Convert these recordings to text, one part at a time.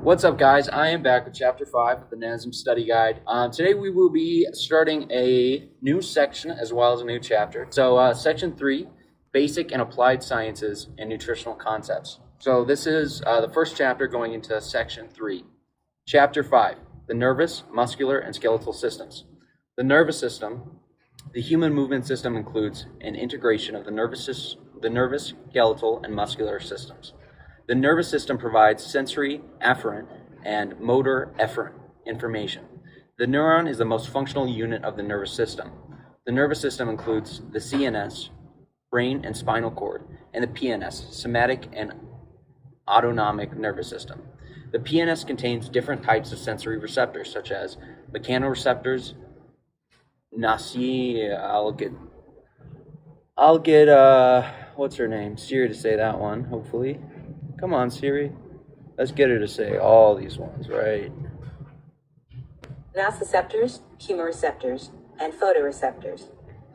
What's up, guys? I am back with Chapter 5 of the Nasm Study Guide. Today we will be starting a new section as well as a new chapter. So Section 3, Basic and Applied Sciences and Nutritional Concepts. So this is the first chapter going into Section 3. Chapter 5, the Nervous, Muscular, and Skeletal Systems. The nervous system. The human movement system includes an integration of the nervous, skeletal, and muscular systems. The nervous system provides sensory afferent and motor efferent information. The neuron is the most functional unit of the nervous system. The nervous system includes the CNS, brain and spinal cord, and the PNS, somatic and autonomic nervous system. The PNS contains different types of sensory receptors, such as mechanoreceptors, I'll get what's her name? Siri to say that one, hopefully. Come on, Siri. Let's get her to say all these ones, right? Nociceptors, chemoreceptors, and photoreceptors.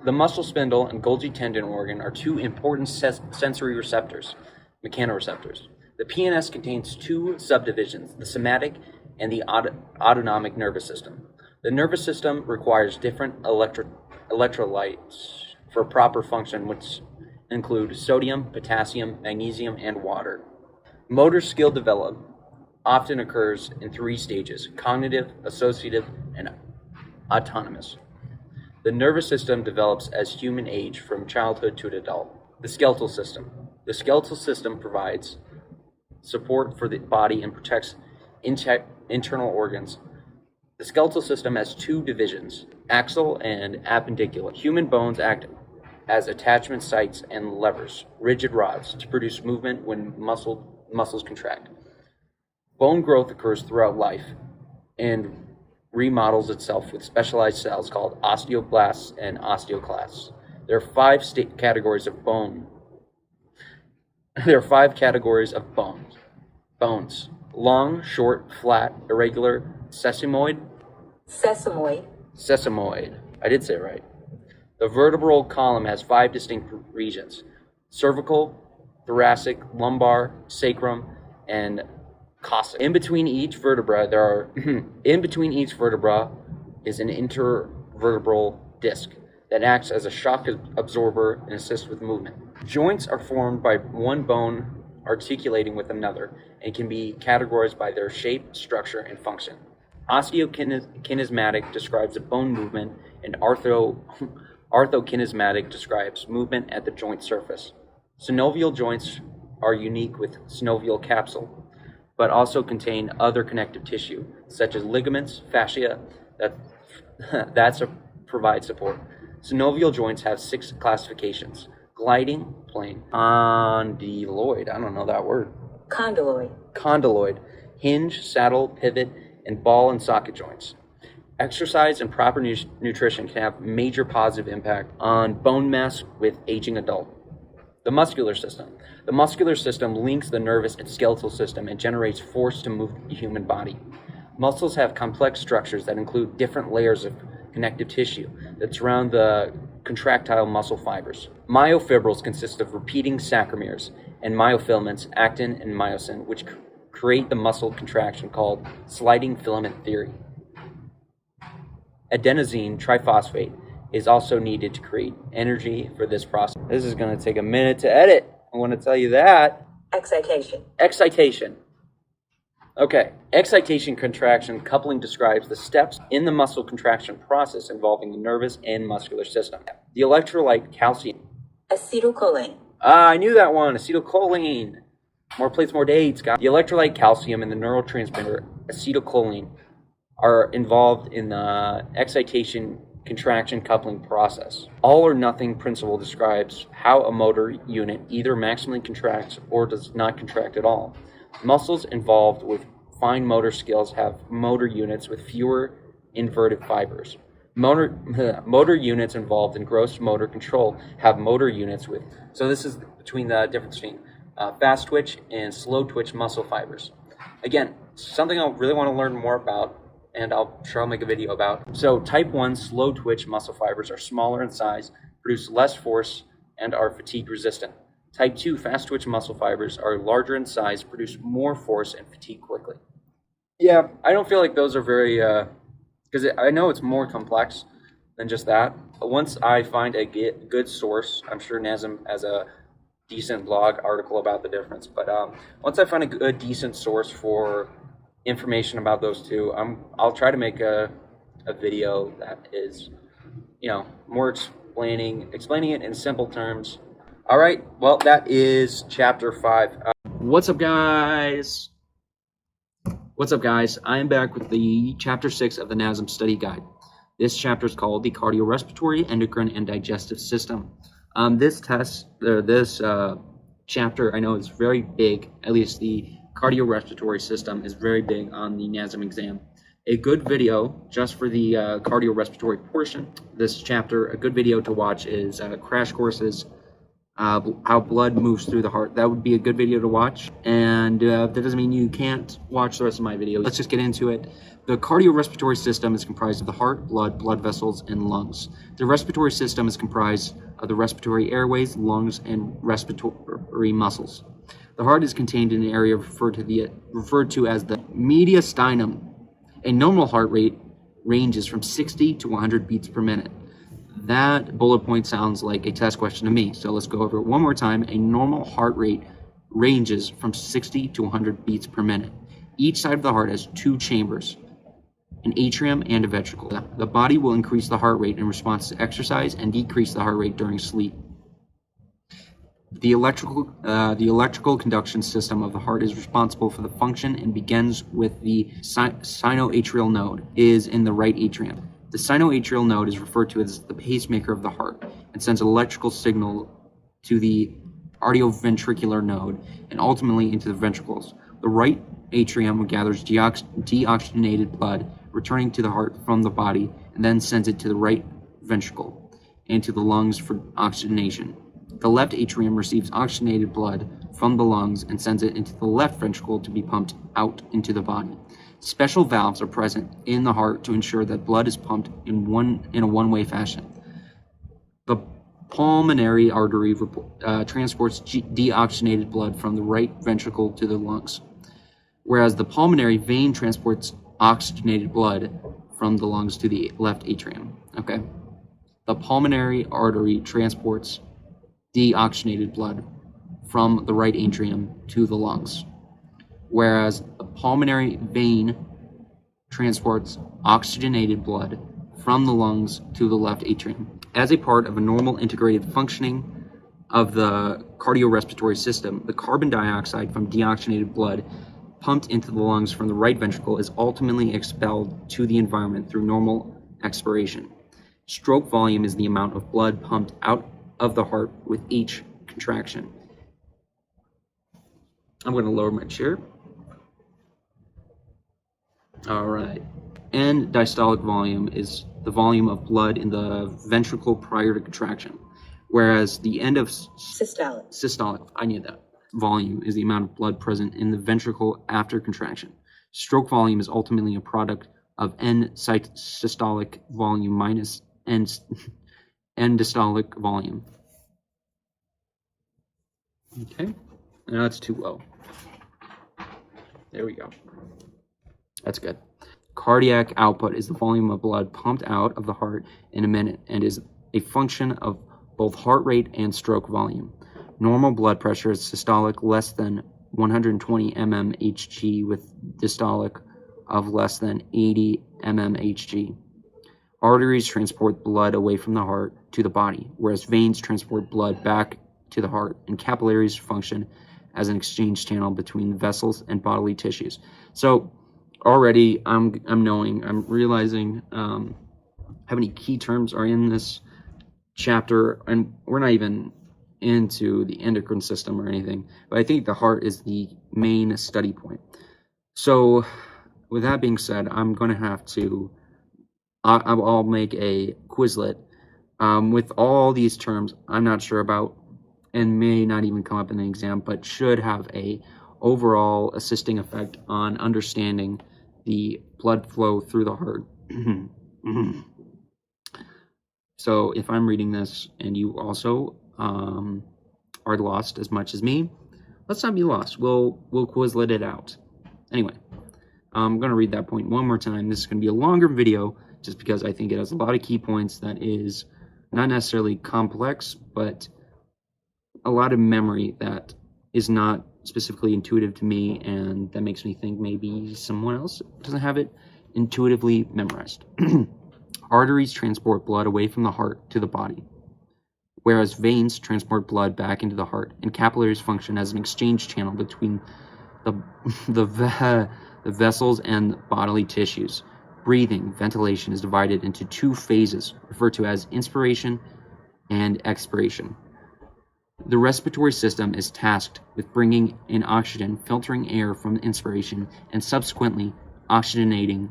The muscle spindle and Golgi tendon organ are two important sensory receptors, mechanoreceptors. The PNS contains two subdivisions, the somatic and the autonomic nervous system. The nervous system requires different electrolytes for proper function, which include sodium, potassium, magnesium, and water. Motor skill development often occurs in three stages: cognitive, associative, and autonomous. The nervous system develops as human age from childhood to an adult. The skeletal system. The skeletal system provides support for the body and protects internal organs. The skeletal system has two divisions, axial and appendicular. Human bones act as attachment sites and levers, rigid rods, to produce movement when muscles contract. Bone growth occurs throughout life and remodels itself with specialized cells called osteoblasts and osteoclasts. There are five categories of bone. There are five categories of bones: long, short, flat, irregular, sesamoid. I did say it right. The vertebral column has five distinct regions: cervical, thoracic, lumbar, sacrum, and coccyx. In between each vertebra is an intervertebral disc that acts as a shock absorber and assists with movement. Joints are formed by one bone articulating with another and can be categorized by their shape, structure, and function. Osteokinesmatic describes the bone movement, and orthokinesmatic describes movement at the joint surface. Synovial joints are unique with synovial capsule, but also contain other connective tissue, such as ligaments, fascia, that provide support. Synovial joints have 6 classifications: gliding, plane, condyloid, I don't know that word. Condyloid, hinge, saddle, pivot, and ball and socket joints. Exercise and proper nutrition can have major positive impact on bone mass with aging adult. The muscular system. The muscular system links the nervous and skeletal system and generates force to move the human body. Muscles have complex structures that include different layers of connective tissue that surround the contractile muscle fibers. Myofibrils consist of repeating sarcomeres and myofilaments, actin and myosin, which create the muscle contraction called sliding filament theory. Adenosine triphosphate is also needed to create energy for this process. This is going to take a minute to edit. I want to tell you that. Excitation. Okay. Excitation contraction coupling describes the steps in the muscle contraction process involving the nervous and muscular system. The electrolyte calcium. Acetylcholine. I knew that one. Acetylcholine. More plates, more dates, guys. The electrolyte calcium and the neurotransmitter acetylcholine are involved in the excitation contraction coupling process. All or nothing principle describes how a motor unit either maximally contracts or does not contract at all. Muscles involved with fine motor skills have motor units with fewer inverted fibers. Motor units involved in gross motor control have motor units with, so this is between the difference between fast twitch and slow twitch muscle fibers. Again, something I really want to learn more about, and I'll make a video about. So type 1 slow twitch muscle fibers are smaller in size, produce less force, and are fatigue resistant. Type 2 fast twitch muscle fibers are larger in size, produce more force, and fatigue quickly. Yeah, I don't feel like those are very, because I know it's more complex than just that. Once I find a good source, I'm sure Nasm has a decent blog article about the difference. But once I find a good, decent source for information about those two, I'll try to make a video that is, more explaining it in simple terms. All right, well, that is chapter 5. What's up, guys? What's up, guys? I am back with the chapter 6 of the NASM study guide. This chapter is called the Cardiorespiratory, Endocrine, and Digestive System. This chapter, I know, is very big. At least the cardiorespiratory system is very big on the NASM exam. A good video, just for the cardiorespiratory portion, this chapter, a good video to watch is Crash Courses, how blood moves through the heart. That would be a good video to watch, and that doesn't mean you can't watch the rest of my video. Let's just get into it. The cardiorespiratory system is comprised of the heart, blood vessels, and lungs. The respiratory system is comprised of the respiratory airways, lungs, and respiratory muscles. The heart is contained in an area referred to as the mediastinum. A normal heart rate ranges from 60 to 100 beats per minute. That bullet point sounds like a test question to me, so let's go over it one more time. A normal heart rate ranges from 60 to 100 beats per minute. Each side of the heart has two chambers, an atrium and a ventricle. The body will increase the heart rate in response to exercise and decrease the heart rate during sleep. The electrical conduction system of the heart is responsible for the function and begins with the sinoatrial node, is in the right atrium. The sinoatrial node is referred to as the pacemaker of the heart and sends an electrical signal to the arterioventricular node and ultimately into the ventricles. The right atrium gathers deoxygenated blood, returning to the heart from the body, and then sends it to the right ventricle and to the lungs for oxygenation. The left atrium receives oxygenated blood from the lungs and sends it into the left ventricle to be pumped out into the body. Special valves are present in the heart to ensure that blood is pumped in a one-way fashion. The pulmonary artery transports deoxygenated blood from the right ventricle to the lungs, whereas the pulmonary vein transports oxygenated blood from the lungs to the left atrium. Okay, the pulmonary artery transports deoxygenated blood from the right atrium to the lungs, whereas the pulmonary vein transports oxygenated blood from the lungs to the left atrium. As a part of a normal integrated functioning of the cardiorespiratory system, the carbon dioxide from deoxygenated blood pumped into the lungs from the right ventricle is ultimately expelled to the environment through normal expiration. Stroke volume is the amount of blood pumped out of the heart with each contraction. I'm going to lower my chair. All right. And diastolic volume is the volume of blood in the ventricle prior to contraction, whereas the end of systolic, I need that, volume is the amount of blood present in the ventricle after contraction. Stroke volume is ultimately a product of end systolic volume minus end diastolic volume. Okay, now that's too low. There we go. That's good. Cardiac output is the volume of blood pumped out of the heart in a minute and is a function of both heart rate and stroke volume. Normal blood pressure is systolic less than 120 mmHg with diastolic of less than 80 mmHg. Arteries transport blood away from the heart to the body, whereas veins transport blood back to the heart, and capillaries function as an exchange channel between vessels and bodily tissues. So already I'm realizing how many key terms are in this chapter, and we're not even into the endocrine system or anything, but I think the heart is the main study point. So with that being said, I'm going to have to I'll make a Quizlet with all these terms I'm not sure about and may not even come up in the exam, but should have a overall assisting effect on understanding the blood flow through the heart. So if I'm reading this and you also are lost as much as me, let's not be lost. We'll Quizlet it out. Anyway, I'm going to read that point one more time. This is going to be a longer video just because I think it has a lot of key points that is not necessarily complex, but a lot of memory that is not specifically intuitive to me, and that makes me think maybe someone else doesn't have it intuitively memorized. Arteries transport blood away from the heart to the body, whereas veins transport blood back into the heart, and capillaries function as an exchange channel between the vessels and bodily tissues. Breathing, ventilation, is divided into two phases, referred to as inspiration and expiration. The respiratory system is tasked with bringing in oxygen, filtering air from inspiration, and subsequently oxygenating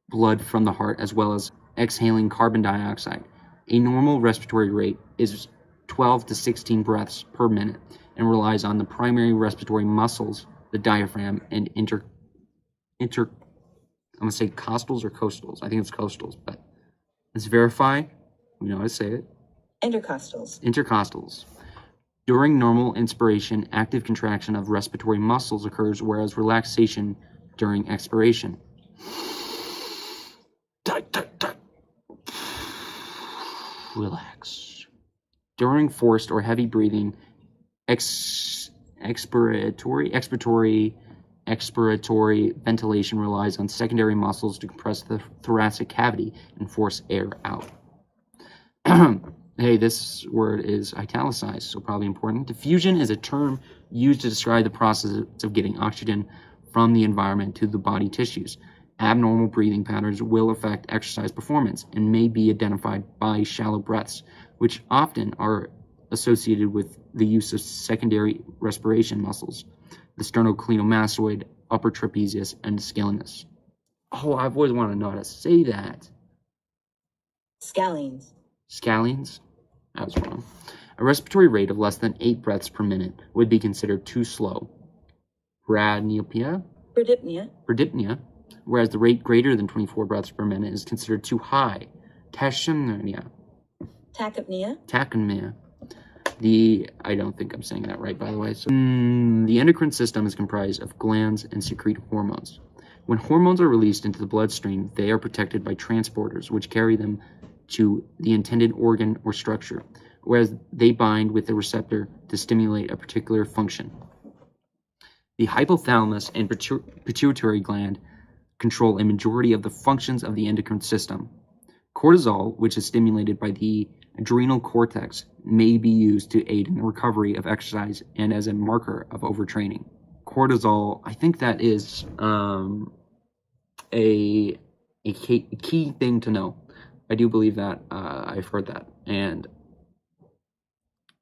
blood from the heart, as well as exhaling carbon dioxide. A normal respiratory rate is 12 to 16 breaths per minute and relies on the primary respiratory muscles, the diaphragm, and I'm going to say costals or coastals. I think it's coastals, but let's verify. We know how to say it. Intercostals. Intercostals. During normal inspiration, active contraction of respiratory muscles occurs, whereas relaxation during expiration. Relax. During forced or heavy breathing, expiratory ventilation relies on secondary muscles to compress the thoracic cavity and force air out. Hey, this word is italicized, so probably important. Diffusion is a term used to describe the process of getting oxygen from the environment to the body tissues. Abnormal breathing patterns will affect exercise performance and may be identified by shallow breaths, which often are associated with the use of secondary respiration muscles, the sternocleidomastoid, upper trapezius, and scalenus. Oh, I've always wanted to know how to say that. Scalenes. Scalenes? I was wrong. A respiratory rate of less than 8 breaths per minute would be considered too slow. Bradypnea, whereas the rate greater than 24 breaths per minute is considered too high. Tachypnea. I don't think I'm saying that right, by the way. So, the endocrine system is comprised of glands and secrete hormones. When hormones are released into the bloodstream, they are protected by transporters, which carry them to the intended organ or structure, whereas they bind with the receptor to stimulate a particular function. The hypothalamus and pituitary gland control a majority of the functions of the endocrine system. Cortisol, which is stimulated by the adrenal cortex, may be used to aid in the recovery of exercise and as a marker of overtraining. Cortisol, I think that is a key thing to know. I do believe that. I've heard that. And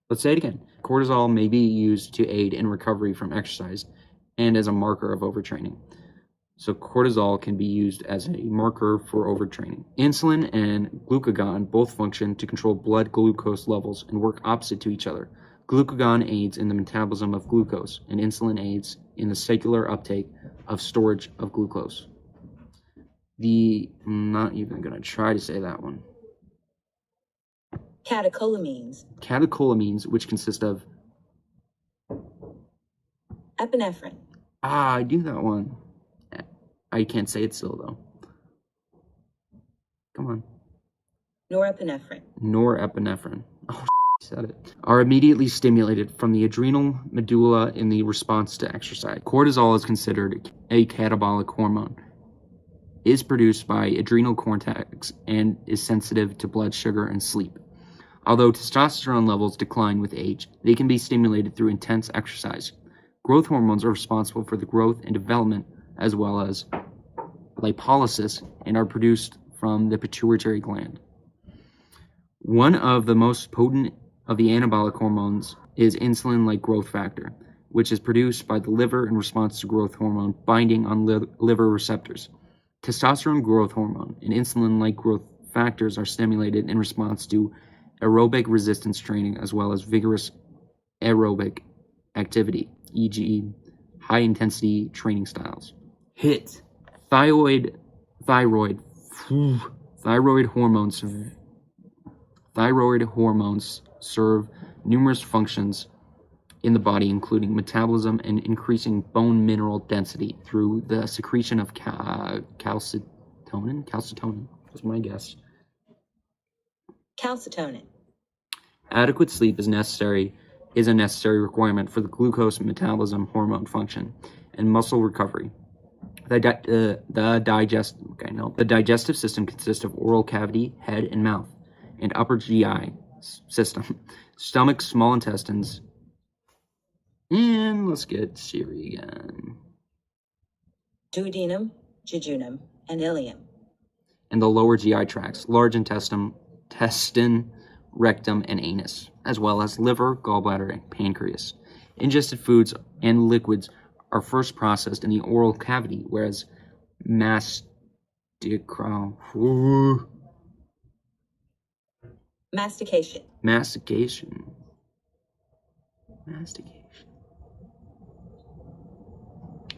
let's say it again. Cortisol may be used to aid in recovery from exercise and as a marker of overtraining. So cortisol can be used as a marker for overtraining. Insulin and glucagon both function to control blood glucose levels and work opposite to each other. Glucagon aids in the metabolism of glucose, and insulin aids in the cellular uptake of storage of glucose. I'm not even going to try to say that one. Catecholamines, which consist of epinephrine. I do that one. I can't say it still, though. Come on. Norepinephrine. Oh, said it. Are immediately stimulated from the adrenal medulla in the response to exercise. Cortisol is considered a catabolic hormone. It is produced by adrenal cortex and is sensitive to blood sugar and sleep. Although testosterone levels decline with age, they can be stimulated through intense exercise. Growth hormones are responsible for the growth and development as well as lipolysis and are produced from the pituitary gland. One of the most potent of the anabolic hormones is insulin-like growth factor, which is produced by the liver in response to growth hormone binding on liver receptors. Testosterone growth hormone and insulin-like growth factors are stimulated in response to aerobic resistance training as well as vigorous aerobic activity, e.g. high-intensity training styles. HIT. Thyroid hormones serve numerous functions in the body, including metabolism and increasing bone mineral density through the secretion of calcitonin. Calcitonin was my guess. Calcitonin. Adequate sleep is a necessary requirement for the glucose metabolism, hormone function, and muscle recovery. The digestive system consists of oral cavity, head and mouth, and upper GI system, stomach, small intestines, and let's get Siri again. Duodenum, jejunum, and ileum. And the lower GI tracts, large intestine, rectum, and anus, as well as liver, gallbladder, and pancreas. Ingested foods and liquids are first processed in the oral cavity, whereas mastication.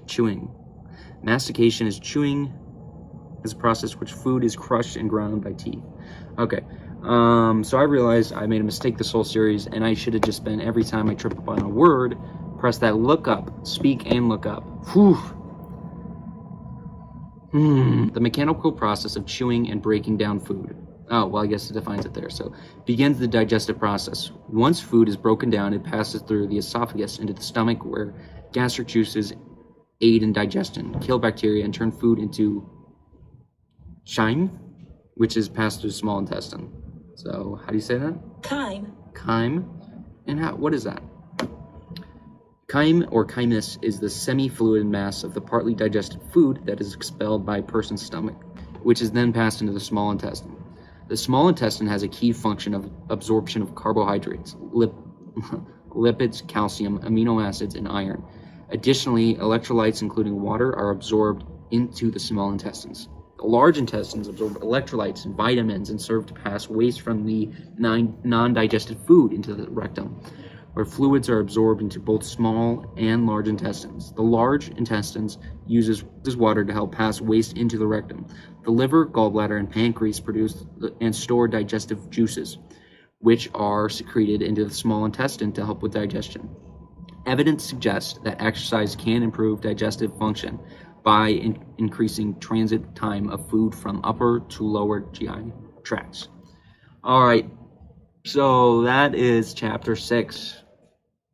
Chewing. Mastication is chewing is a process which food is crushed and ground by teeth. Okay. So I realized I made a mistake this whole series, and I should have just been, every time I trip up on a word, press that look up, speak and look up. Whew. The mechanical process of chewing and breaking down food. Oh, well, I guess it defines it there. So, begins the digestive process. Once food is broken down, it passes through the esophagus into the stomach, where gastric juices aid in digestion, kill bacteria, and turn food into chyme, which is passed through the small intestine. So, how do you say that? Chyme. Chyme. And what is that? Chyme or chymus is the semi-fluid mass of the partly digested food that is expelled by a person's stomach, which is then passed into the small intestine. The small intestine has a key function of absorption of carbohydrates, lipids, calcium, amino acids, and iron. Additionally, electrolytes, including water, are absorbed into the small intestines. The large intestines absorb electrolytes and vitamins and serve to pass waste from the non-digested food into the rectum, where fluids are absorbed into both small and large intestines. The large intestines uses water to help pass waste into the rectum. The liver, gallbladder, and pancreas produce and store digestive juices, which are secreted into the small intestine to help with digestion. Evidence suggests that exercise can improve digestive function by increasing transit time of food from upper to lower GI tracts. All right. So that is chapter 6.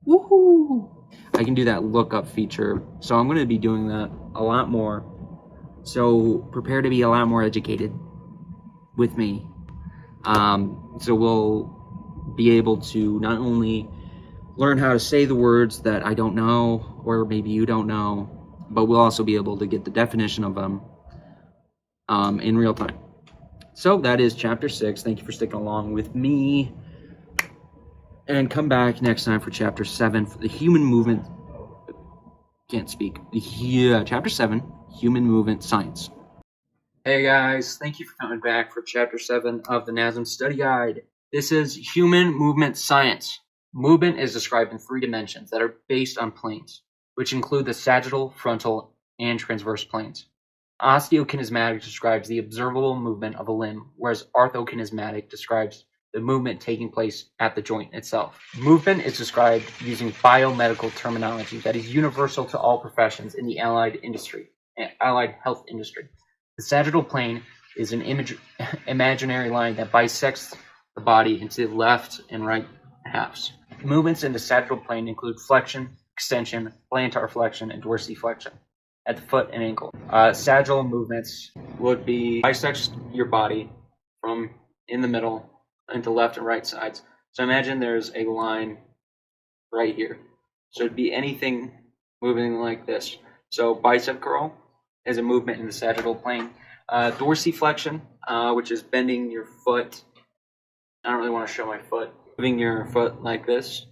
Woohoo! I can do that lookup feature. So I'm going to be doing that a lot more. So prepare to be a lot more educated with me. So we'll be able to not only learn how to say the words that I don't know, or maybe you don't know, but we'll also be able to get the definition of them in real time. So that is chapter 6. Thank you for sticking along with me. And come back next time for chapter 7, for the human movement. Can't speak. Chapter 7, human movement science. Hey guys, thank you for coming back for chapter 7 of the NASM study guide. This is human movement science. Movement is described in 3 dimensions that are based on planes, which include the sagittal, frontal, and transverse planes. Osteokinesmatic describes the observable movement of a limb, whereas orthokinesmatic describes the movement taking place at the joint itself. Movement is described using biomedical terminology that is universal to all professions in the allied health industry. The sagittal plane is an imaginary line that bisects the body into the left and right halves. Movements in the sagittal plane include flexion, extension, plantar flexion, and dorsiflexion at the foot and ankle. Sagittal movements would be bisect your body from in the middle into left and right sides. So imagine there's a line right here. So it'd be anything moving like this. So bicep curl is a movement in the sagittal plane. Dorsiflexion, which is bending your foot. I don't really want to show my foot. Moving your foot like this.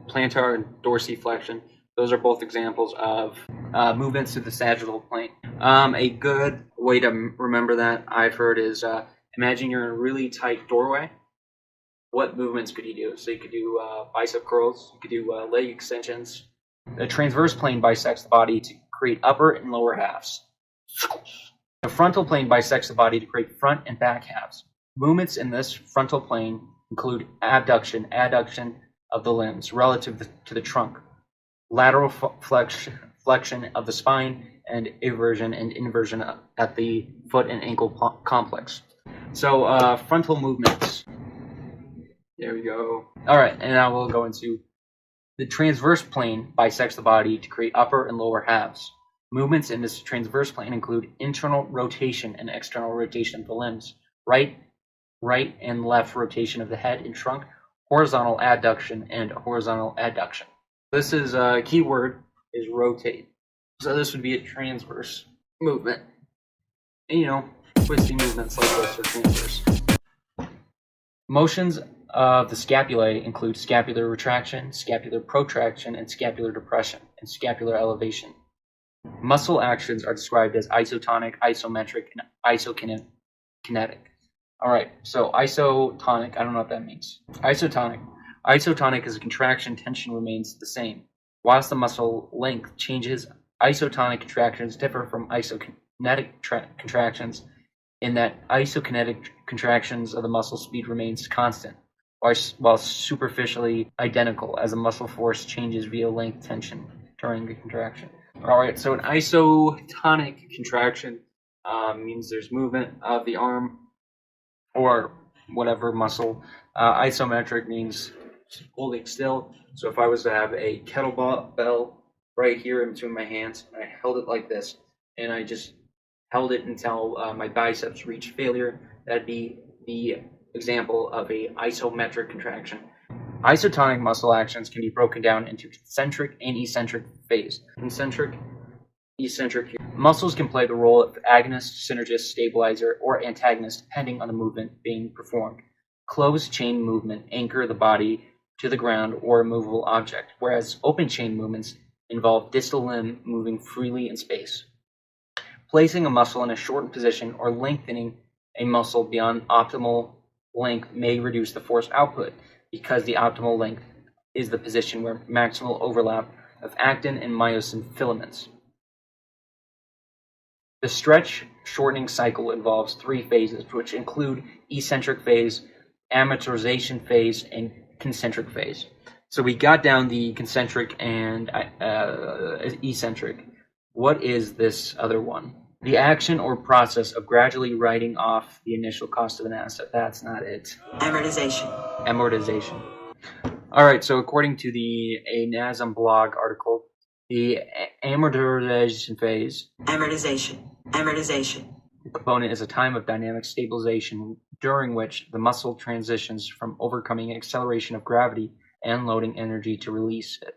Plantar and dorsiflexion. Those are both examples of movements to the sagittal plane. A good way to remember that I've heard is imagine you're in a really tight doorway. What movements could you do? So you could do bicep curls. You could do leg extensions. The transverse plane bisects the body to create upper and lower halves. The frontal plane bisects the body to create front and back halves. Movements in this frontal plane include abduction, adduction, of the limbs relative to the trunk, lateral flexion of the spine, and eversion and inversion at the foot and ankle complex. So frontal movements. There we go. All right, and now we'll go into the transverse plane bisects the body to create upper and lower halves. Movements in this transverse plane include internal rotation and external rotation of the limbs, right and left rotation of the head and trunk, horizontal adduction and horizontal adduction. This is a key word is rotate. So this would be a transverse movement. And, you know, twisting movements like this are transverse. Motions of the scapulae include scapular retraction, scapular protraction, and scapular depression, and scapular elevation. Muscle actions are described as isotonic, isometric, and isokinetic. All right, so isotonic, I don't know what that means. Isotonic is a contraction, tension remains the same. Whilst the muscle length changes, isotonic contractions differ from isokinetic contractions in that isokinetic contractions of the muscle speed remains constant, while superficially identical as the muscle force changes via length tension during the contraction. All right, so an isotonic contraction means there's movement of the arm or whatever muscle. Isometric means holding still. So if I was to have a kettlebell right here in between my hands, and I held it like this, and I just held it until my biceps reached failure, that'd be the example of a isometric contraction. Isotonic muscle actions can be broken down into concentric and eccentric phase. Concentric, eccentric. Muscles can play the role of agonist, synergist, stabilizer, or antagonist depending on the movement being performed. Closed chain movement anchor the body to the ground or a movable object, whereas open chain movements involve distal limb moving freely in space. Placing a muscle in a shortened position or lengthening a muscle beyond optimal length may reduce the force output, because the optimal length is the position where maximal overlap of actin and myosin filaments. The stretch shortening cycle involves 3 phases, which include eccentric phase, amortization phase, and concentric phase. So we got down the concentric and eccentric. What is this other one? The action or process of gradually writing off the initial cost of an asset. That's not it. Amortization. All right, so according to the Nasm blog article, the amortization phase component is a time of dynamic stabilization during which the muscle transitions from overcoming acceleration of gravity and loading energy to release it.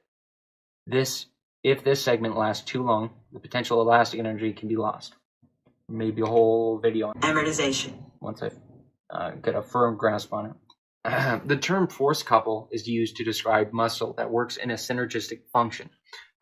If this segment lasts too long, the potential elastic energy can be lost. Maybe a whole video on Amortization. once I get a firm grasp on it. The term force couple is used to describe muscle that works in a synergistic function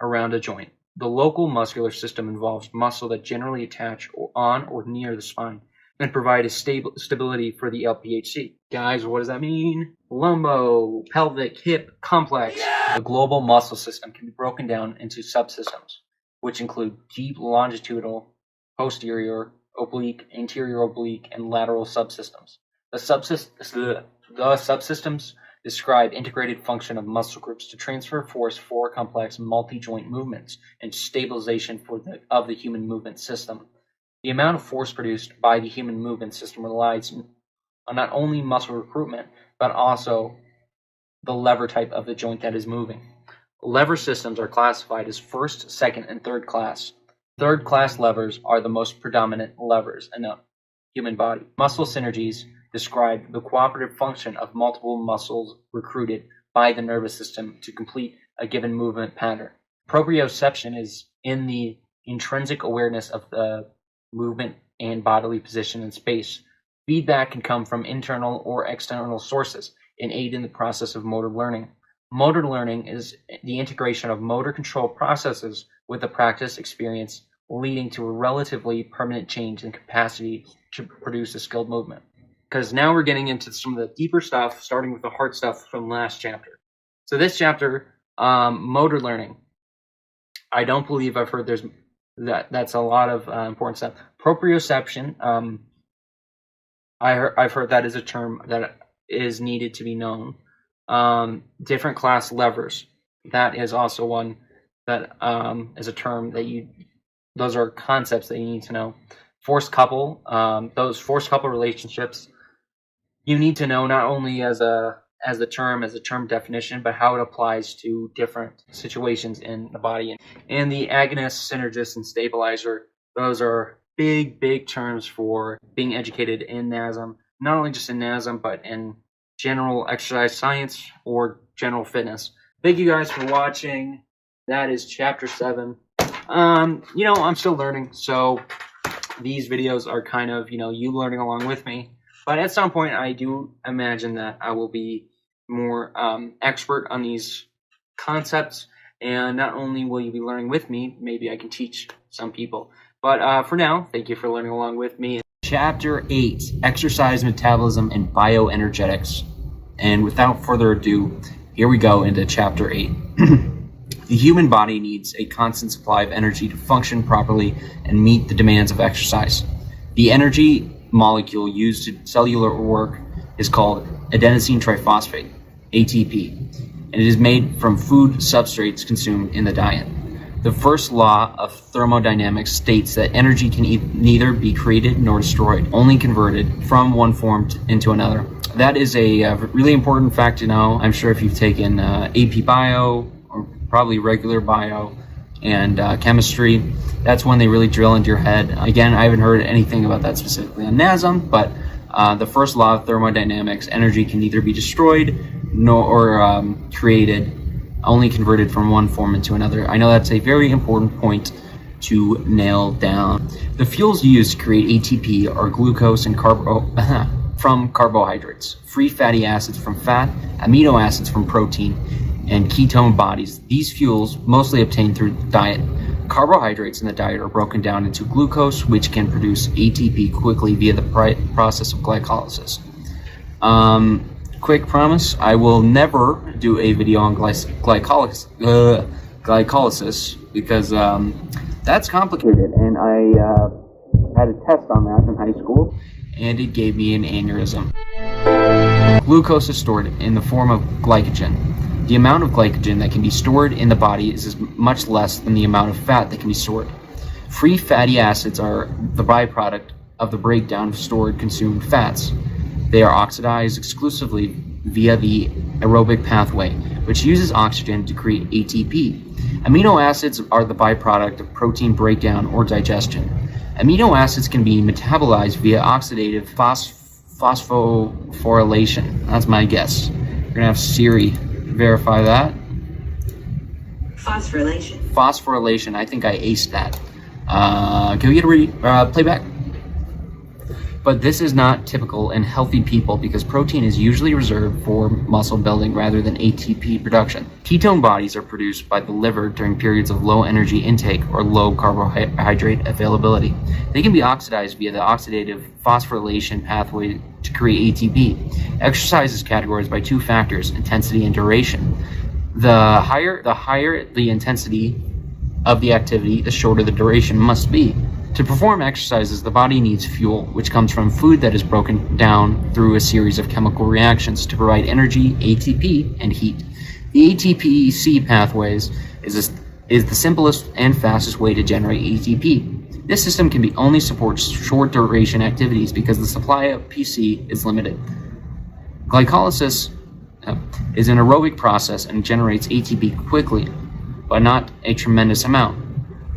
around a joint. The local muscular system involves muscle that generally attach on or near the spine and provide a stability for the LPHC. Guys, what does that mean? Lumbo, pelvic, hip, complex. The global muscle system can be broken down into subsystems, which include deep longitudinal, posterior, oblique, anterior oblique, and lateral subsystems. The subsystems describe integrated function of muscle groups to transfer force for complex multi-joint movements and stabilization of the human movement system. The amount of force produced by the human movement system relies on not only muscle recruitment, but also the lever type of the joint that is moving. Lever systems are classified as first, second, and third class. Third class levers are the most predominant levers in the human body. Muscle synergies describe the cooperative function of multiple muscles recruited by the nervous system to complete a given movement pattern. Proprioception is in the intrinsic awareness of the movement and bodily position in space. Feedback can come from internal or external sources and aid in the process of motor learning. Motor learning is the integration of motor control processes with the practice experience, leading to a relatively permanent change in capacity to produce a skilled movement. Because now we're getting into some of the deeper stuff, starting with the hard stuff from last chapter. So this chapter, motor learning. I don't believe I've heard that's a lot of important stuff. Proprioception, I've heard that is a term that is needed to be known. Different class levers. That is also one that is a term that those are concepts that you need to know. Forced couple, those forced couple relationships, you need to know not only as a term definition, but how it applies to different situations in the body. And the agonist, synergist, and stabilizer, those are big terms for being educated in NASM, not only just in NASM, but in general exercise science or general fitness. Thank you guys for watching. That is chapter 7. I'm still learning, so these videos are kind of, you learning along with me. But at some point, I do imagine that I will be more expert on these concepts. And not only will you be learning with me, maybe I can teach some people. But for now, thank you for learning along with me. Chapter 8, Exercise, Metabolism, and Bioenergetics. And without further ado, here we go into Chapter 8. The human body needs a constant supply of energy to function properly and meet the demands of exercise. The energy molecule used to cellular work is called adenosine triphosphate, ATP, and it is made from food substrates consumed in the diet. The first law of thermodynamics states that energy can neither be created nor destroyed, only converted from one form into another. That is a really important fact to know. I'm sure if you've taken AP Bio, or probably regular bio, and chemistry, that's when they really drill into your head. Again, I haven't heard anything about that specifically on NASM, but the first law of thermodynamics, energy can neither be destroyed nor created, only converted from one form into another. I know that's a very important point to nail down. The fuels used to create ATP are glucose and from carbohydrates, free fatty acids from fat, amino acids from protein, and ketone bodies. These fuels mostly obtained through diet. Carbohydrates in the diet are broken down into glucose, which can produce ATP quickly via the process of glycolysis. Quick promise, I will never do a video on glycolysis because that's complicated, and I had a test on that in high school, and it gave me an aneurysm. Glucose is stored in the form of glycogen. The amount of glycogen that can be stored in the body is much less than the amount of fat that can be stored. Free fatty acids are the byproduct of the breakdown of stored consumed fats. They are oxidized exclusively via the aerobic pathway, which uses oxygen to create ATP. Amino acids are the byproduct of protein breakdown or digestion. Amino acids can be metabolized via oxidative phosphorylation. That's my guess. We're gonna have Siri verify that. Phosphorylation. Phosphorylation. I think I aced that. Can we get a playback? But this is not typical in healthy people because protein is usually reserved for muscle building rather than ATP production. Ketone bodies are produced by the liver during periods of low energy intake or low carbohydrate availability. They can be oxidized via the oxidative phosphorylation pathway to create ATP. Exercise is categorized by two factors, intensity and duration. The higher the intensity of the activity, the shorter the duration must be. To perform exercises, the body needs fuel, which comes from food that is broken down through a series of chemical reactions to provide energy, ATP, and heat. The ATP-C pathways is the simplest and fastest way to generate ATP. This system can only support short duration activities because the supply of PC is limited. Glycolysis is an aerobic process and generates ATP quickly, but not a tremendous amount.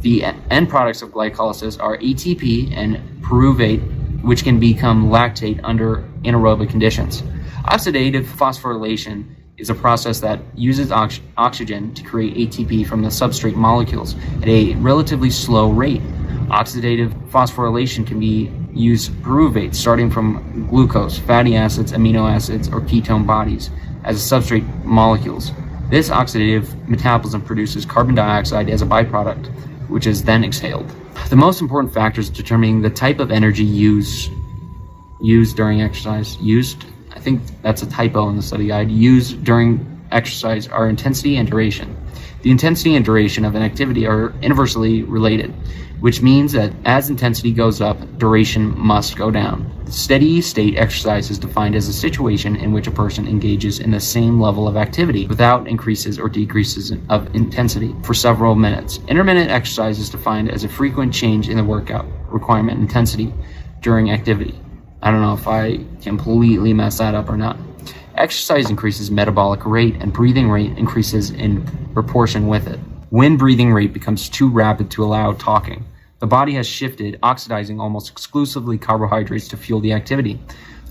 The end products of glycolysis are ATP and pyruvate, which can become lactate under anaerobic conditions. Oxidative phosphorylation is a process that uses oxygen to create ATP from the substrate molecules at a relatively slow rate. Oxidative phosphorylation can be used pyruvate starting from glucose, fatty acids, amino acids, or ketone bodies as substrate molecules. This oxidative metabolism produces carbon dioxide as a byproduct, which is then exhaled. The most important factors determining the type of energy used during exercise, I think that's a typo in the study guide, used during exercise are intensity and duration. The intensity and duration of an activity are inversely related, which means that as intensity goes up, duration must go down. Steady state exercise is defined as a situation in which a person engages in the same level of activity without increases or decreases of intensity for several minutes. Intermittent exercise is defined as a frequent change in the workout requirement intensity during activity. I don't know if I completely messed that up or not. Exercise increases metabolic rate, and breathing rate increases in proportion with it. When breathing rate becomes too rapid to allow talking, the body has shifted, oxidizing almost exclusively carbohydrates to fuel the activity.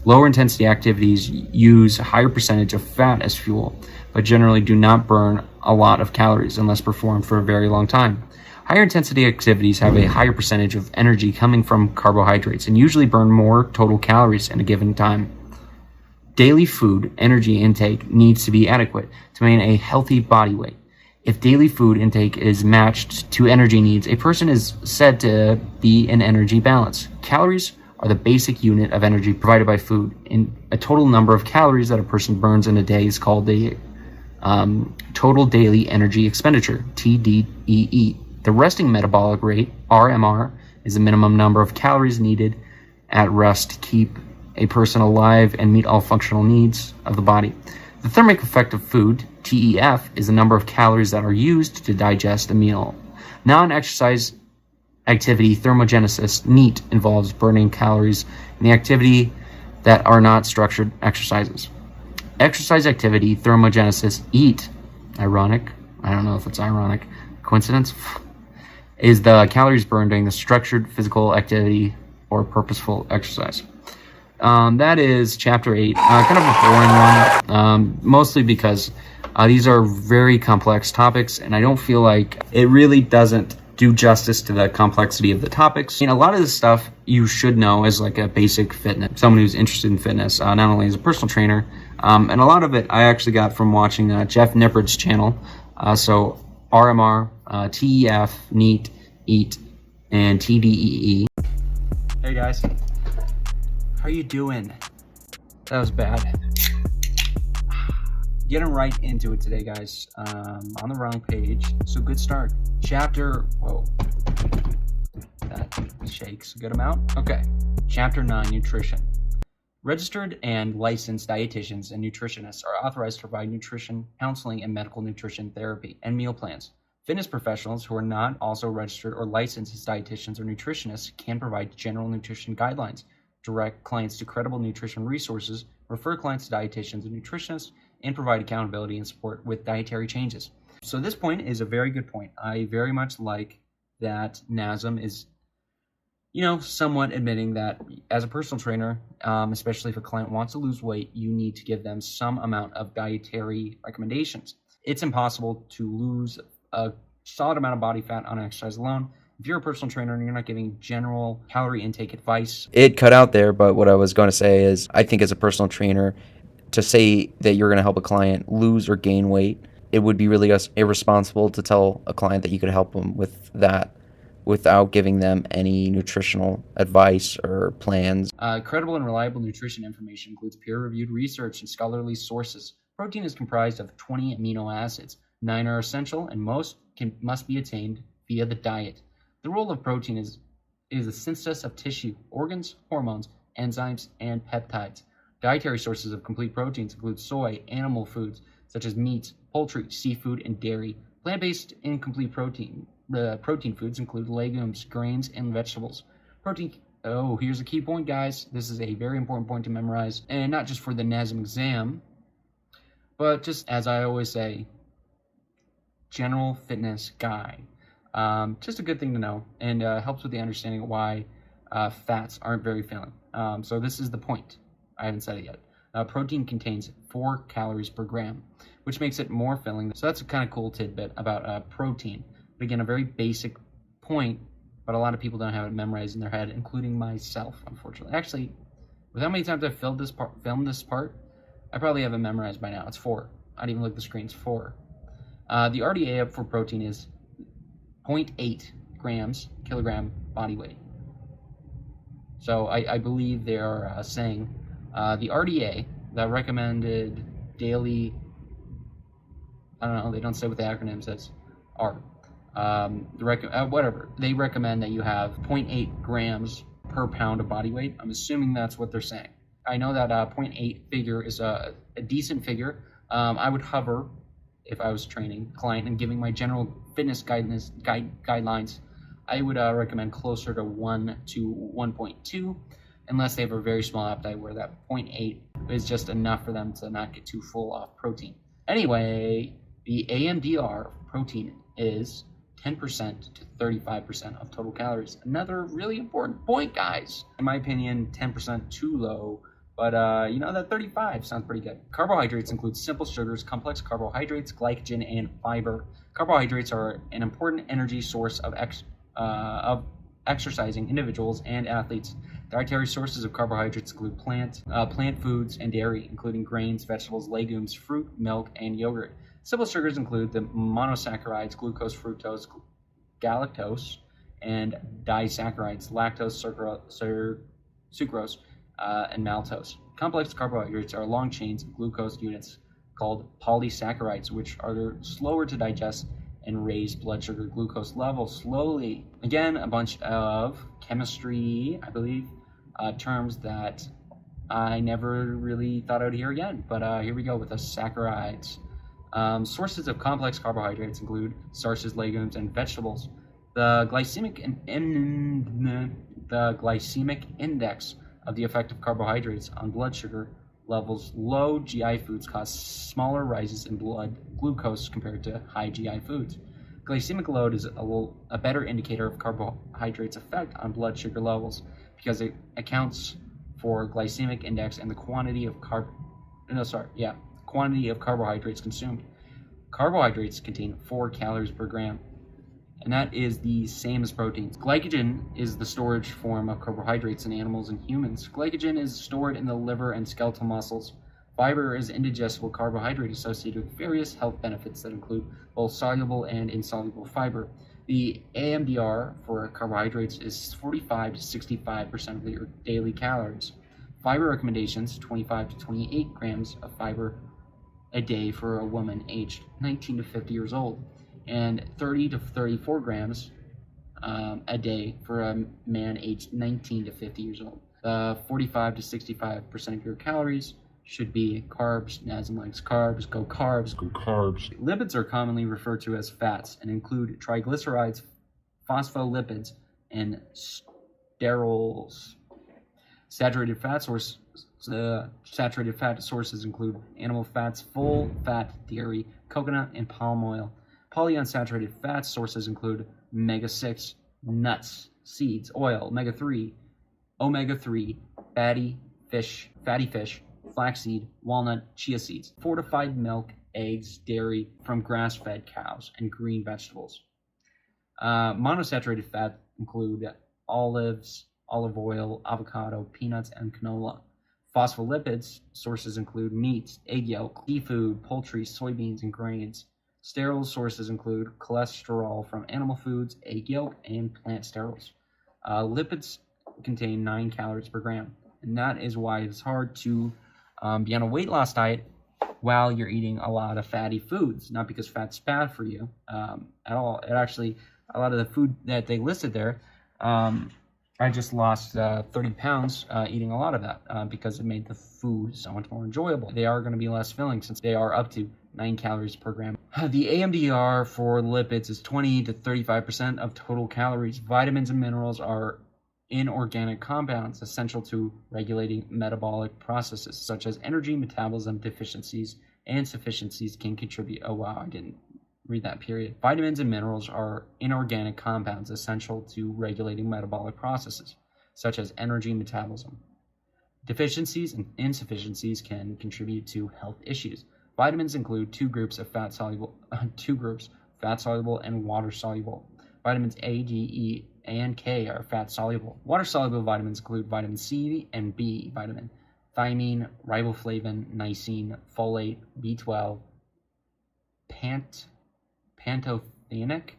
Lower intensity activities use a higher percentage of fat as fuel, but generally do not burn a lot of calories unless performed for a very long time. Higher intensity activities have a higher percentage of energy coming from carbohydrates and usually burn more total calories in a given time. Daily food energy intake needs to be adequate to maintain a healthy body weight. If daily food intake is matched to energy needs, a person is said to be in energy balance. Calories are the basic unit of energy provided by food. In a total number of calories that a person burns in a day is called the total daily energy expenditure, TDEE. The resting metabolic rate, RMR, is the minimum number of calories needed at rest to keep a person alive and meet all functional needs of the body. The thermic effect of food, TEF, is the number of calories that are used to digest a meal. Non-exercise activity thermogenesis, NEAT, involves burning calories in the activity that are not structured exercises. Exercise activity thermogenesis, EAT, ironic, I don't know if it's ironic, coincidence, is the calories burned during the structured physical activity or purposeful exercise. That is chapter 8, kind of a boring one, mostly because these are very complex topics, and I don't feel like it really doesn't do justice to the complexity of the topics. I mean, a lot of this stuff you should know as like a basic fitness, someone who's interested in fitness, not only as a personal trainer, and a lot of it I actually got from watching Jeff Nippard's channel, so RMR, TEF, NEAT, EAT, and TDEE. Hey guys. How you doing? That was bad. Getting right into it today, guys. On the wrong page, so good start. Whoa. That shakes a good amount. Okay. Chapter 9, Nutrition. Registered and licensed dietitians and nutritionists are authorized to provide nutrition counseling and medical nutrition therapy and meal plans. Fitness professionals who are not also registered or licensed as dietitians or nutritionists can provide general nutrition guidelines, direct clients to credible nutrition resources, refer clients to dietitians and nutritionists, and provide accountability and support with dietary changes. So this point is a very good point. I very much like that Nasm is, somewhat admitting that as a personal trainer, especially if a client wants to lose weight, you need to give them some amount of dietary recommendations. It's impossible to lose a solid amount of body fat on exercise alone. If you're a personal trainer and you're not giving general calorie intake advice. It cut out there, but what I was going to say is I think as a personal trainer, to say that you're going to help a client lose or gain weight, it would be really irresponsible to tell a client that you could help them with that without giving them any nutritional advice or plans. Credible and reliable nutrition information includes peer-reviewed research and scholarly sources. Protein is comprised of 20 amino acids. 9 are essential, and most must be attained via the diet. The role of protein is the synthesis of tissue, organs, hormones, enzymes, and peptides. Dietary sources of complete proteins include soy, animal foods such as meat, poultry, seafood, and dairy. Plant-based incomplete protein. The protein foods include legumes, grains, and vegetables. Here's a key point, guys. This is a very important point to memorize, and not just for the Nasm exam, but just as I always say, general fitness guide. Just a good thing to know, and helps with the understanding of why fats aren't very filling. So this is the point. I haven't said it yet. Protein contains 4 calories per gram, which makes it more filling. So that's a kind of cool tidbit about protein. But again, a very basic point, but a lot of people don't have it memorized in their head, including myself, unfortunately. Actually, with how many times I've filmed this part, I probably have it memorized by now. It's 4. I didn't even look at the screen. It's 4. The RDA for protein is 0.8 grams kilogram body weight. So I believe they are saying the RDA, the recommended daily, I don't know, they don't say what the acronym says. are. Whatever. They recommend that you have 0.8 grams per pound of body weight. I'm assuming that's what they're saying. I know that 0.8 figure is a decent figure. I would hover if I was training a client and giving my general fitness guidelines. I would recommend closer to 1 to 1.2, unless they have a very small appetite where that 0.8 is just enough for them to not get too full off protein. Anyway, the AMDR protein is 10% to 35% of total calories. Another really important point, guys. In my opinion, 10% too low, but that 35 sounds pretty good. Carbohydrates include simple sugars, complex carbohydrates, glycogen, and fiber. Carbohydrates are an important energy source of exercising individuals and athletes. Dietary sources of carbohydrates include plant foods and dairy, including grains, vegetables, legumes, fruit, milk, and yogurt. Simple sugars include the monosaccharides, glucose, fructose, galactose, and disaccharides, lactose, sucrose, and maltose. Complex carbohydrates are long chains of glucose units called polysaccharides, which are slower to digest and raise blood sugar glucose levels slowly. Again, a bunch of chemistry, I believe, terms that I never really thought I would hear again. But here we go with the saccharides. Sources of complex carbohydrates include starches, legumes, and vegetables. The glycemic index of the effect of carbohydrates on blood sugar levels. Low GI foods cause smaller rises in blood glucose compared to high GI foods. Glycemic load is a better indicator of carbohydrates' effect on blood sugar levels because it accounts for glycemic index and the quantity of carbohydrates consumed. Carbohydrates contain 4 calories per gram, and that is the same as proteins. Glycogen is the storage form of carbohydrates in animals and humans. Glycogen is stored in the liver and skeletal muscles. Fiber is indigestible carbohydrate associated with various health benefits that include both soluble and insoluble fiber. The AMDR for carbohydrates is 45 to 65% of your daily calories. Fiber recommendations: 25 to 28 grams of fiber a day for a woman aged 19 to 50 years old, and 30 to 34 grams a day for a man aged 19 to 50 years old. 45 to 65% of your calories should be carbs. Nasm likes carbs. Go carbs. Go carbs. Lipids are commonly referred to as fats and include triglycerides, phospholipids, and sterols. Saturated fat sources include animal fats, full fat dairy, coconut, and palm oil. Polyunsaturated fat sources include omega-6, nuts, seeds, oil, omega-3, fatty fish, flaxseed, walnut, chia seeds, fortified milk, eggs, dairy from grass-fed cows, and green vegetables. Monosaturated fat include olives, olive oil, avocado, peanuts, and canola. Phospholipids sources include meat, egg yolk, seafood, poultry, soybeans, and grains. Sterol sources include cholesterol from animal foods, egg yolk, and plant sterols. Lipids contain 9 calories per gram, and that is why it's hard to be on a weight loss diet while you're eating a lot of fatty foods. Not because fat's bad for you at all. It actually, a lot of the food that they listed there, I just lost 30 pounds eating a lot of that because it made the food so much more enjoyable. They are going to be less filling since they are up to 9 calories per gram. The AMDR for lipids is 20 to 35% of total calories. Vitamins and minerals are inorganic compounds essential to regulating metabolic processes such as energy, metabolism. Deficiencies and sufficiencies can contribute. Oh wow, I didn't read that period. Vitamins and minerals are inorganic compounds essential to regulating metabolic processes such as energy and metabolism. Deficiencies and insufficiencies can contribute to health issues. Vitamins include two groups, fat soluble and water soluble. Vitamins A, D, E, and K are fat soluble. Water soluble vitamins include vitamin C and B vitamin, thiamine, riboflavin, niacin, folate, B12, pantothenic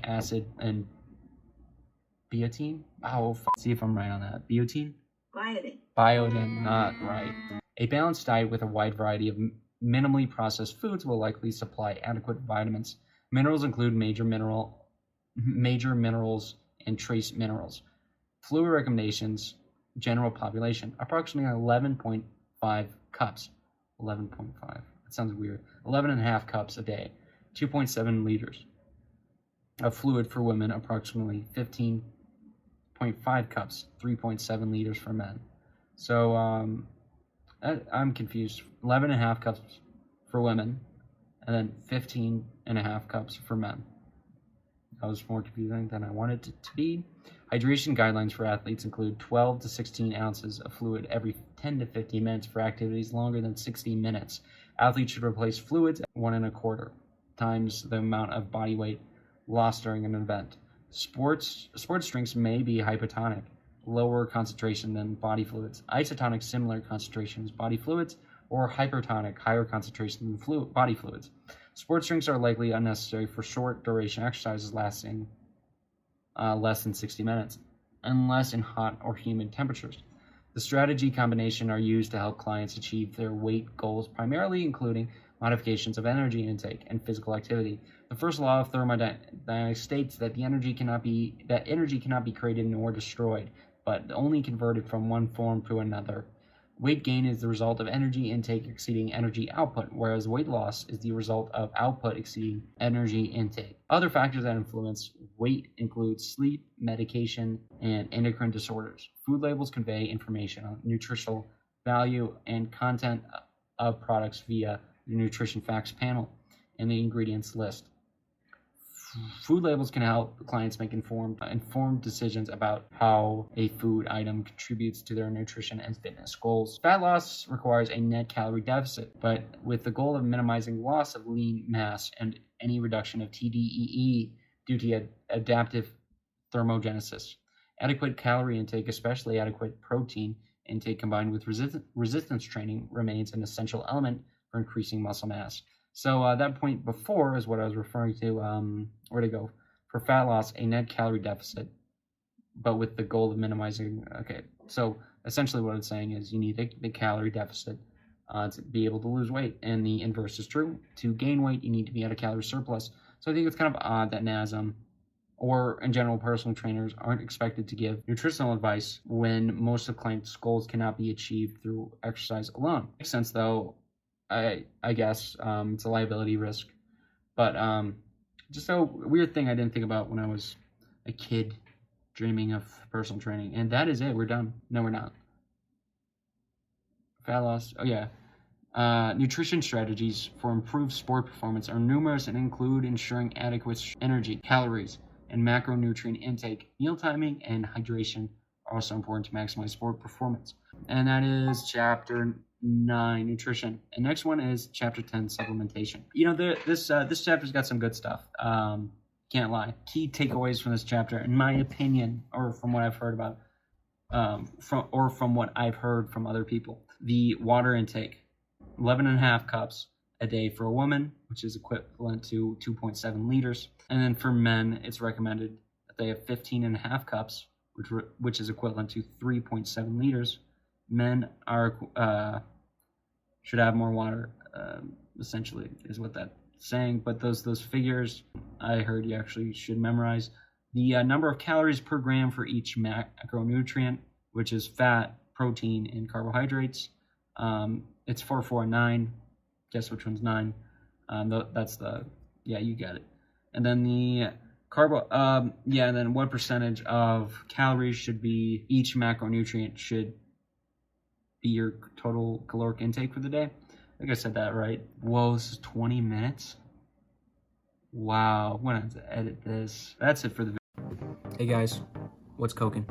acid, and biotin. See if I'm right on that. Biotin? Biotin, not right. A balanced diet with a wide variety of minimally processed foods will likely supply adequate vitamins. Minerals include major minerals and trace minerals. Fluid recommendations, general population, approximately 11.5 cups. 11.5. That sounds weird. 11.5 cups a day. 2.7 liters of fluid for women, approximately 15.5 cups, 3.7 liters for men. So I'm confused. 11.5 cups for women, and then 15.5 cups for men. That was more confusing than I wanted it to be. Hydration guidelines for athletes include 12 to 16 ounces of fluid every 10 to 15 minutes for activities longer than 60 minutes. Athletes should replace fluids at 1.25 times the amount of body weight lost during an event. Sports drinks may be hypotonic, lower concentration than body fluids. Isotonic, similar concentrations body fluids, or hypertonic, higher concentration than body fluids. Sports drinks are likely unnecessary for short duration exercises lasting less than 60 minutes, unless in hot or humid temperatures. The strategy combination are used to help clients achieve their weight goals, primarily including modifications of energy intake and physical activity. The first law of thermodynamics states that energy cannot be created nor destroyed, but only converted from one form to another. Weight gain is the result of energy intake exceeding energy output, whereas weight loss is the result of output exceeding energy intake. Other factors that influence weight include sleep, medication, and endocrine disorders. Food labels convey information on nutritional value and content of products via the nutrition facts panel and the ingredients list. Food labels can help clients make informed decisions about how a food item contributes to their nutrition and fitness goals. Fat loss requires a net calorie deficit, but with the goal of minimizing loss of lean mass and any reduction of TDEE due to adaptive thermogenesis. Adequate calorie intake, especially adequate protein intake combined with resistance training, remains an essential element for increasing muscle mass. So that point before is what I was referring to. Where to go? For fat loss, a net calorie deficit, but with the goal of minimizing. Okay, so essentially what it's saying is you need the calorie deficit to be able to lose weight, and the inverse is true. To gain weight, you need to be at a calorie surplus. So I think it's kind of odd that Nasm or in general personal trainers aren't expected to give nutritional advice when most of clients' goals cannot be achieved through exercise alone. Makes sense though. I guess it's a liability risk, but just a weird thing I didn't think about when I was a kid dreaming of personal training. And that is it. We're done. No, we're not. Fat loss. Oh yeah. Nutrition strategies for improved sport performance are numerous and include ensuring adequate energy, calories, and macronutrient intake. Meal timing and hydration are also important to maximize sport performance. And that is chapter 9, nutrition. And next one is chapter 10, supplementation. You know, this chapter's got some good stuff. Can't lie. Key takeaways from this chapter, in my opinion, or from what I've heard about, from what I've heard from other people. The water intake, 11.5 cups a day for a woman, which is equivalent to 2.7 liters. And then for men, it's recommended that they have 15.5 cups, which is equivalent to 3.7 liters. Men should have more water, essentially, is what that's saying. But those figures, I heard you actually should memorize. The number of calories per gram for each macronutrient, which is fat, protein, and carbohydrates. It's 4, 4, 9. Guess which one's 9? That's the, yeah, you got it. And then the and then what percentage of calories should be, each macronutrient should be your total caloric intake for the day. I think I said that right. Whoa, this is 20 minutes? Wow, I'm gonna have to edit this. That's it for the video. Hey guys, what's cooking?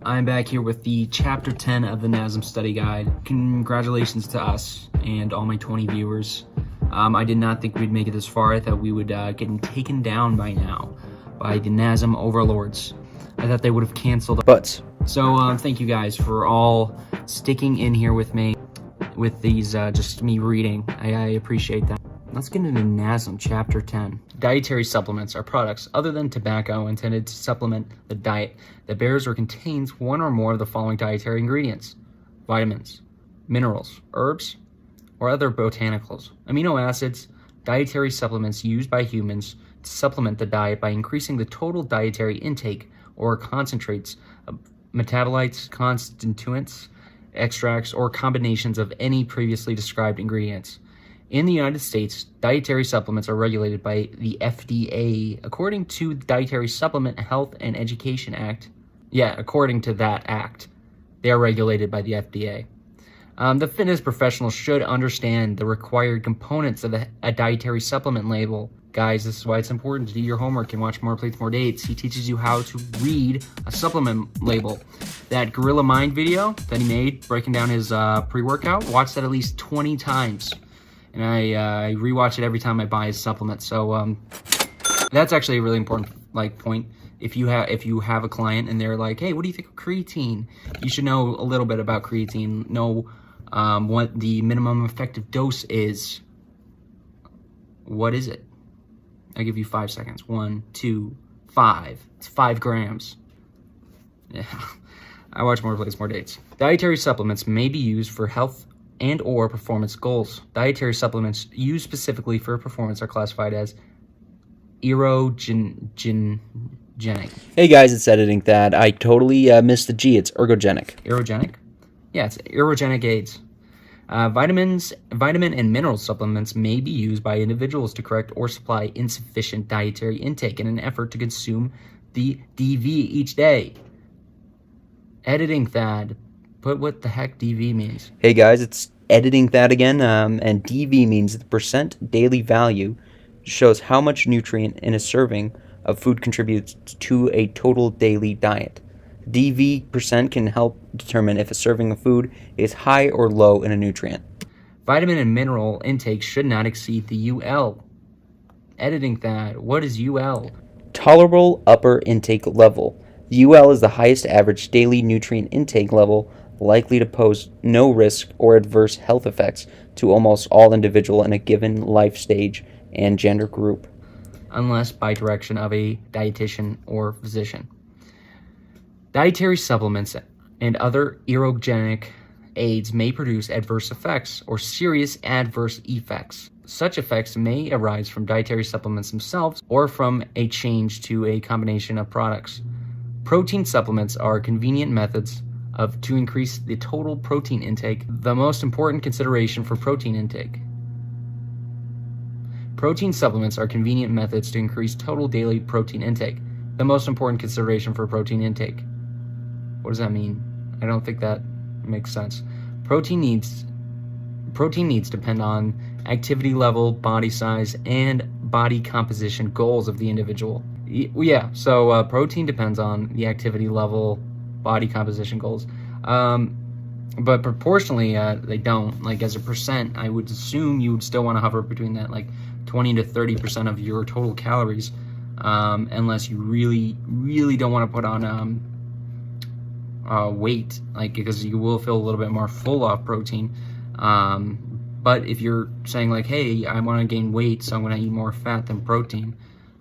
I'm back here with the chapter 10 of the Nasm study guide. Congratulations to us and all my 20 viewers. I did not think we'd make it this far. I thought we would get taken down by now by the Nasm overlords. I thought they would have canceled. But so thank you guys for all sticking in here with me with these just me reading. I appreciate that. Let's get into Nasm chapter 10. Dietary supplements are products other than tobacco intended to supplement the diet that bears or contains one or more of the following dietary ingredients: vitamins, minerals, herbs, or other botanicals. Amino acids, dietary supplements used by humans to supplement the diet by increasing the total dietary intake or concentrates of metabolites, constituents, extracts, or combinations of any previously described ingredients. In the United States, dietary supplements are regulated by the FDA according to the Dietary Supplement Health and Education Act. Yeah, according to that act, they are regulated by the FDA. The fitness professional should understand the required components of a dietary supplement label. Guys, this is why it's important to do your homework and watch More Plates, More Dates. He teaches you how to read a supplement label. That Gorilla Mind video that he made breaking down his pre-workout, watch that at least 20 times. And I rewatch it every time I buy his supplement. So that's actually a really important point. If you have a client and they're like, hey, what do you think of creatine? You should know a little bit about creatine. Know what the minimum effective dose is. What is it? I'll give you 5 seconds. 1, 2, 5. It's 5 grams. Yeah. I watch More Plates, More Dates. Dietary supplements may be used for health and or performance goals. Dietary supplements used specifically for performance are classified as erogenic. Hey guys, it's editing that. I totally missed the G. It's ergogenic. Erogenic? Yeah, it's erogenic aids. Vitamin and mineral supplements may be used by individuals to correct or supply insufficient dietary intake in an effort to consume the DV each day. Editing Thad. Put what the heck DV means. Hey guys, it's editing that again, and DV means the percent daily value. Shows how much nutrient in a serving of food contributes to a total daily diet. DV percent can help determine if a serving of food is high or low in a nutrient. Vitamin and mineral intake should not exceed the UL. Editing that. What is UL? Tolerable upper intake level. The UL is the highest average daily nutrient intake level likely to pose no risk or adverse health effects to almost all individuals in a given life stage and gender group, unless by direction of a dietitian or physician. Dietary supplements and other erogenic aids may produce adverse effects or serious adverse effects. Such effects may arise from dietary supplements themselves or from a change to a combination of products. Protein supplements are convenient methods to increase the total protein intake. The most important consideration for protein intake. Protein supplements are convenient methods to increase total daily protein intake. The most important consideration for protein intake. What does that mean? I don't think that makes sense. Protein needs depend on activity level, body size, and body composition goals of the individual. Yeah, so protein depends on the activity level, body composition goals. But proportionally, they don't. Like, as a percent, I would assume you would still want to hover between that, 20 to 30% of your total calories, unless you really, really don't want to put on weight, because you will feel a little bit more full off protein. But if you're saying hey, I want to gain weight, so I'm going to eat more fat than protein,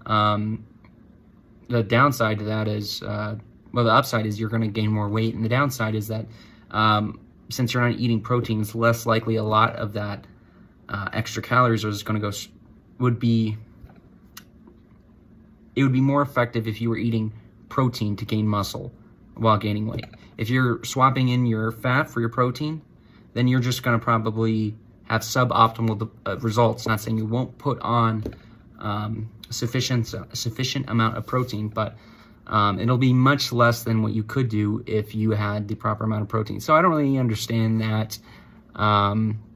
the downside to that is, the upside is you're going to gain more weight, and the downside is that since you're not eating protein, it's less likely a lot of that extra calories is going to go. It would be more effective if you were eating protein to gain muscle while gaining weight. If you're swapping in your fat for your protein, then you're just going to probably have suboptimal results. Not saying you won't put on sufficient amount of protein, but it'll be much less than what you could do if you had the proper amount of protein. So I don't really understand that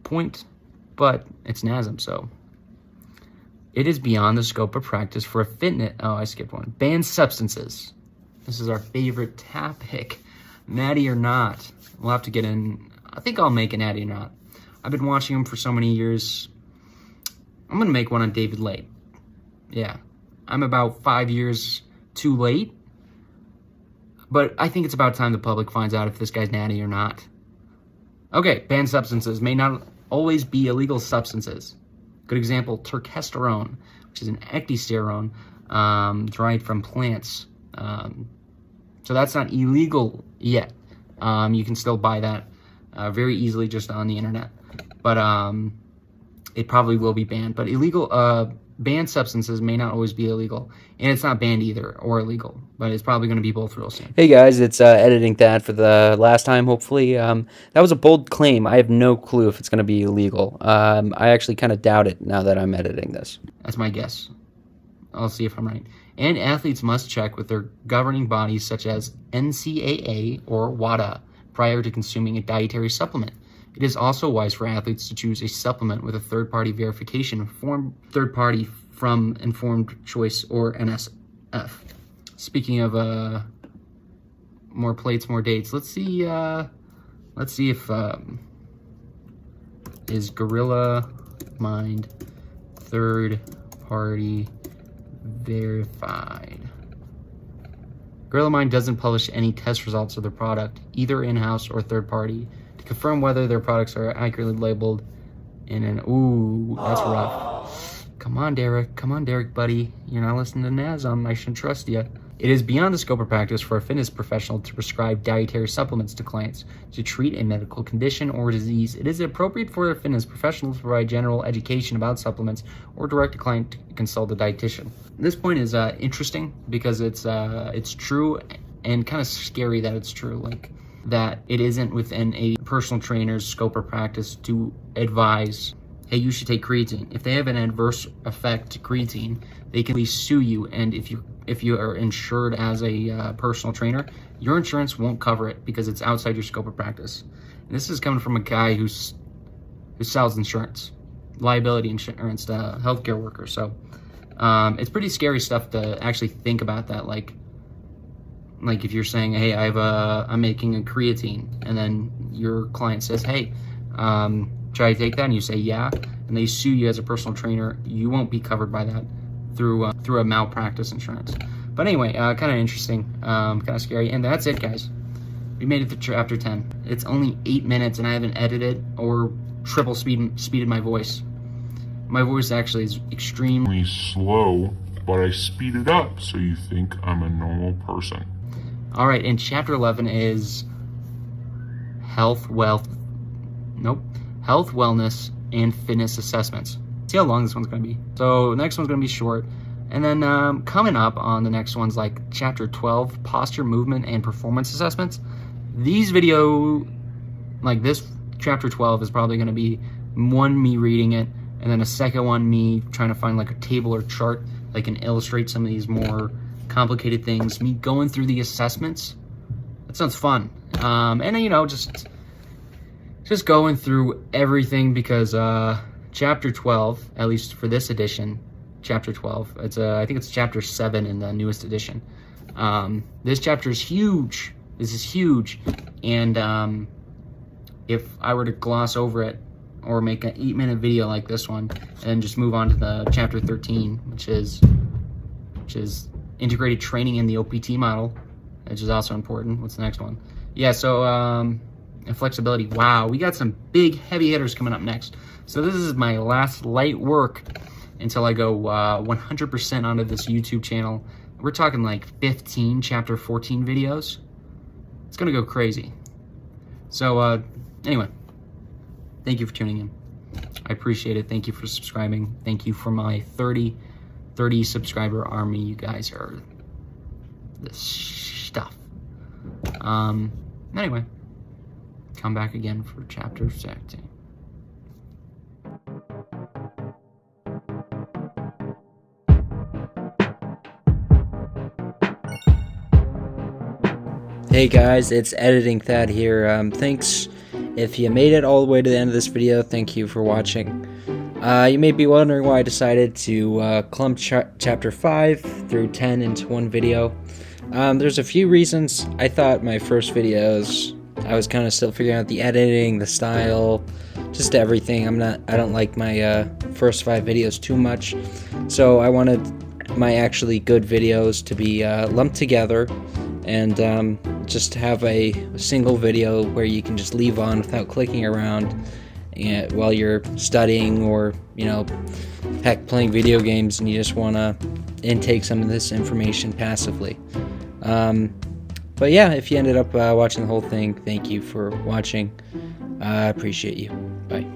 point, but it's NASM, so. It is beyond the scope of practice for a fitness. Oh, I skipped one. Banned substances. This is our favorite topic. Natty or not. We'll have to get in. I think I'll make an natty or not. I've been watching him for so many years. I'm going to make one on David Late. Yeah. I'm about 5 years too late. But I think it's about time the public finds out if this guy's natty or not. Okay, banned substances may not always be illegal substances. Good example, turkesterone, which is an ecdysterone derived from plants. So that's not illegal yet. You can still buy that very easily just on the internet. but it probably will be banned. But banned substances may not always be illegal, and it's not banned either or illegal, but it's probably going to be both real soon. Hey guys, it's editing that for the last time, hopefully. That was a bold claim. I have no clue if it's going to be illegal. I actually kind of doubt it now that I'm editing this. That's my guess. I'll see if I'm right. And athletes must check with their governing bodies such as NCAA or WADA prior to consuming a dietary supplement. It is also wise for athletes to choose a supplement with a third-party verification third-party from Informed Choice or NSF. Speaking of more plates, more dates. Let's see if is Gorilla Mind third-party verified. Gorilla Mind doesn't publish any test results of their product, either in-house or third-party, to confirm whether their products are accurately labeled in an... Ooh, that's rough. Come on, Derek, buddy. You're not listening to Nasm. I should trust you. It is beyond the scope of practice for a fitness professional to prescribe dietary supplements to clients to treat a medical condition or disease. It is appropriate for a fitness professional to provide general education about supplements or direct a client to consult a dietitian. This point is interesting because it's true and kind of scary that it's true. Like, that it isn't within a personal trainer's scope of practice to advise, hey, you should take creatine. If they have an adverse effect to creatine, they can at least sue you. And if you are insured as a personal trainer, your insurance won't cover it because it's outside your scope of practice. And this is coming from a guy who sells insurance, liability insurance to healthcare workers. So it's pretty scary stuff to actually think about that. Like if you're saying, hey, I'm making a creatine, and then your client says, hey, should I take that? And you say, yeah, and they sue you as a personal trainer, you won't be covered by that through a malpractice insurance. But anyway, kind of interesting, kind of scary. And that's it, guys. We made it to chapter 10. It's only 8 minutes, and I haven't edited or triple speeded my voice. My voice actually is extremely slow, but I speed it up so you think I'm a normal person. All right, and chapter 11 is health, wellness, and fitness assessments. See how long this one's going to be. So the next one's going to be short. And then coming up on the next one's like chapter 12, posture, movement, and performance assessments. These this chapter 12 is probably going to be one, me reading it, and then a second one, me trying to find like a table or chart that can illustrate some of these more complicated things, me going through the assessments. That sounds fun. And just going through everything, because chapter 12, at least for this edition, chapter 12, I think it's chapter 7 in the newest edition. This chapter is huge. This is huge. And if I were to gloss over it or make an 8-minute video like this one and just move on to the chapter 13, which is integrated training in the OPT model, which is also important. What's the next one? Yeah, so and flexibility. Wow, we got some big heavy hitters coming up next. So this is my last light work until I go 100% onto this YouTube channel. We're talking like 15 chapter 14 videos. It's gonna go crazy. So anyway, thank you for tuning in. I appreciate it. Thank you for subscribing. Thank you for my 30 subscriber army. You guys are the stuff. Anyway, come back again for chapter 16. Hey guys, it's Editing Thad here. Thanks if you made it all the way to the end of this video. Thank you for watching. You may be wondering why I decided to clump chapter 5 through 10 into one video. There's a few reasons. I thought my first videos, I was kind of still figuring out the editing, the style, just everything. I don't like my first 5 videos too much, so I wanted my actually good videos to be lumped together and just have a single video where you can just leave on without clicking around while you're studying, or heck, playing video games and you just want to intake some of this information passively. But yeah, if you ended up watching the whole thing, thank you for watching. I appreciate you. Bye.